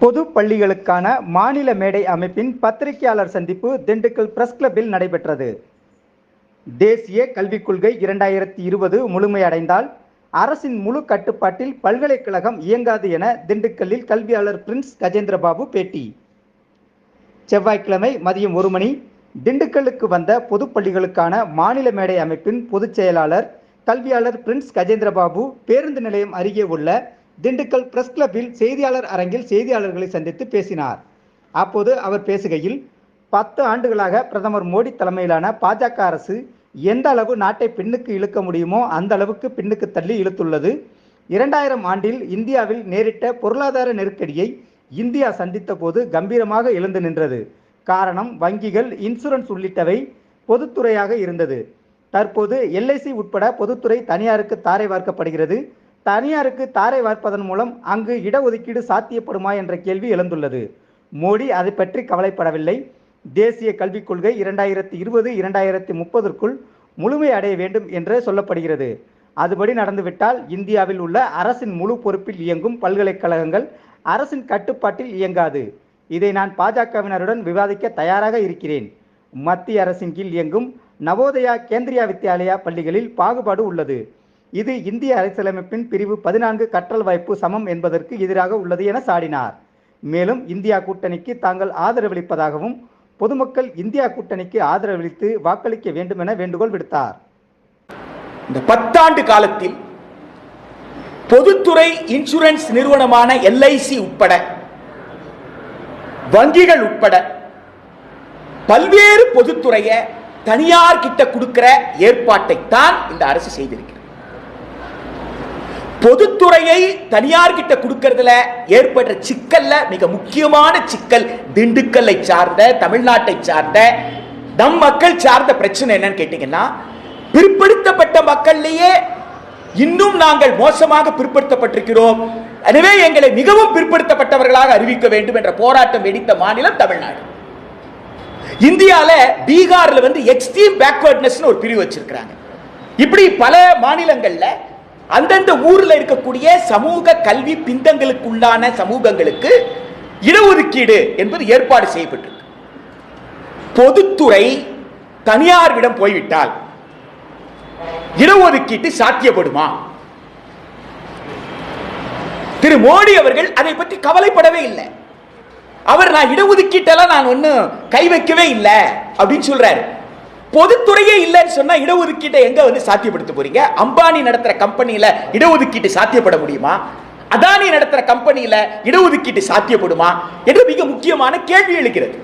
பொது பள்ளிகளுக்கான மாநில மேடை அமைப்பின் பத்திரிகையாளர் சந்திப்பு திண்டுக்கல் பிரஸ் கிளப்பில் நடைபெற்றது. தேசிய கல்விக் கொள்கை 2020 முழுமையடைந்தால் அரசின் முழு கட்டுப்பாட்டில் பல்கலைக்கழகம் இயங்காது என திண்டுக்கல்லில் கல்வியாளர் பிரின்ஸ் கஜேந்திரபாபு பேட்டி. செவ்வாய்க்கிழமை மதியம் 1 மணி திண்டுக்கல்லுக்கு வந்த பொது பள்ளிகளுக்கான மாநில மேடை அமைப்பின் பொதுச் செயலாளர் கல்வியாளர் பிரின்ஸ் கஜேந்திரபாபு பேருந்து நிலையம் அருகே உள்ள திண்டுக்கல் பிரஸ் கிளப்பில் செய்தியாளர் அரங்கில் செய்தியாளர்களை சந்தித்து பேசினார். அப்போது அவர் பேசுகையில், 10 ஆண்டுகளாக பிரதமர் மோடி தலைமையிலான பாஜக அரசு எந்த அளவு நாட்டை பின்னுக்கு இழுக்க முடியுமோ அந்த அளவுக்கு பின்னுக்கு தள்ளி இழுத்துள்ளது. 2000 ஆண்டில் இந்தியாவில் நேரிட்ட பொருளாதார நெருக்கடியை இந்தியா சந்தித்த போது கம்பீரமாக எழுந்து நின்றது. காரணம், வங்கிகள், இன்சூரன்ஸ் உள்ளிட்டவை பொதுத்துறையாக இருந்தது. தற்போது LIC உட்பட பொதுத்துறை தனியாருக்கு தாரை வார்க்கப்படுகிறது. தனியாருக்கு தாரை வார்ப்பதன் மூலம் அங்கு இடஒதுக்கீடு சாத்தியப்படுமா என்ற கேள்வி எழுந்துள்ளது. மோடி அதை பற்றி கவலைப்படவில்லை. தேசிய கல்விக் கொள்கை 2020-2030ற்குள் முழுமை அடைய வேண்டும் என்று சொல்லப்படுகிறது. அதுபடி நடந்துவிட்டால் இந்தியாவில் உள்ள அரசின் முழு பொறுப்பில் இயங்கும் பல்கலைக்கழகங்கள் அரசின் கட்டுப்பாட்டில் இயங்காது. இதை நான் பாஜகவினருடன் விவாதிக்க தயாராக இருக்கிறேன். மத்திய அரசின் கீழ் இயங்கும் நவோதயா, கேந்திரியா வித்யாலயா பள்ளிகளில் பாகுபாடு உள்ளது. இது இந்திய அரசியலமைப்பின் பிரிவு 14 கற்றல் வாய்ப்பு சமம் என்பதற்கு எதிராக உள்ளது என சாடினார். மேலும் இந்தியா கூட்டணிக்கு தாங்கள் ஆதரவளிப்பதாகவும் பொதுமக்கள் இந்தியா கூட்டணிக்கு ஆதரவளித்து வாக்களிக்க வேண்டும் என வேண்டுகோள் விடுத்தார். இந்த 10 ஆண்டு காலத்தில் பொதுத்துறை இன்சூரன்ஸ் நிறுவனமான LIC உட்பட வங்கிகள் உட்பட பல்வேறு பொதுத்துறையை தனியார் கிட்ட கொடுக்கிற ஏற்பாட்டை தான் இந்த அரசு செய்திருக்கிறது. பொதுத்துறையை தனியார் கிட்ட கொடுக்கிறதுல ஏற்பட்ட சிக்கல்ல மிக முக்கியமான சிக்கல் திண்டுக்கல்லை சார்ந்த, தமிழ்நாட்டை சார்ந்த நம் மக்கள் சார்ந்த பிரச்சனை என்னன்னு கேட்டீங்கன்னா, பிற்படுத்தப்பட்ட மக்களிலேயே இன்னும் நாங்கள் மோசமாக பிற்படுத்தப்பட்டிருக்கிறோம். எனவே எங்களை மிகவும் பிற்படுத்தப்பட்டவர்களாக அறிவிக்க வேண்டும் என்ற போராட்டம் வெடித்த மாநிலம் தமிழ்நாடு. இந்தியால பீகார்ல எக்ஸ்ட்ரீம் பேக்வர்ட்னஸ் ஒரு பிரிவு வச்சிருக்காங்க. இப்படி பல மாநிலங்கள்ல அந்தந்த ஊர்ல இருக்கக்கூடிய சமூக கல்வி பிந்தங்களுக்குள்ளான சமூகங்களுக்கு இடஒதுக்கீடு என்பது ஏற்பாடு செய்யப்பட்டிருக்கு. பொதுத்துறை தனியாரிடம் போய்விட்டால் இடஒதுக்கீட்டு சாத்தியப்படுமா? திரு மோடி அவர்கள் அதை பற்றி கவலைப்படவே இல்லை. அவர் நான் இடஒதுக்கீட்டெல்லாம் நான் ஒன்னும் கை வைக்கவே இல்லை அப்படின்னு சொல்றாரு. பொதுத்துறையே இல்லைன்னு சொன்னா இடஒதுக்கீட்டை எங்க சாத்தியப்படுத்த போறீங்க? அம்பானி நடத்துற கம்பெனியில இடஒதுக்கீட்டு சாத்தியப்பட முடியுமா? அதானி நடத்துற கம்பெனியில இடஒதுக்கீட்டு சாத்தியப்படுமா என்று மிக முக்கியமான கேள்வி எழுகிறது.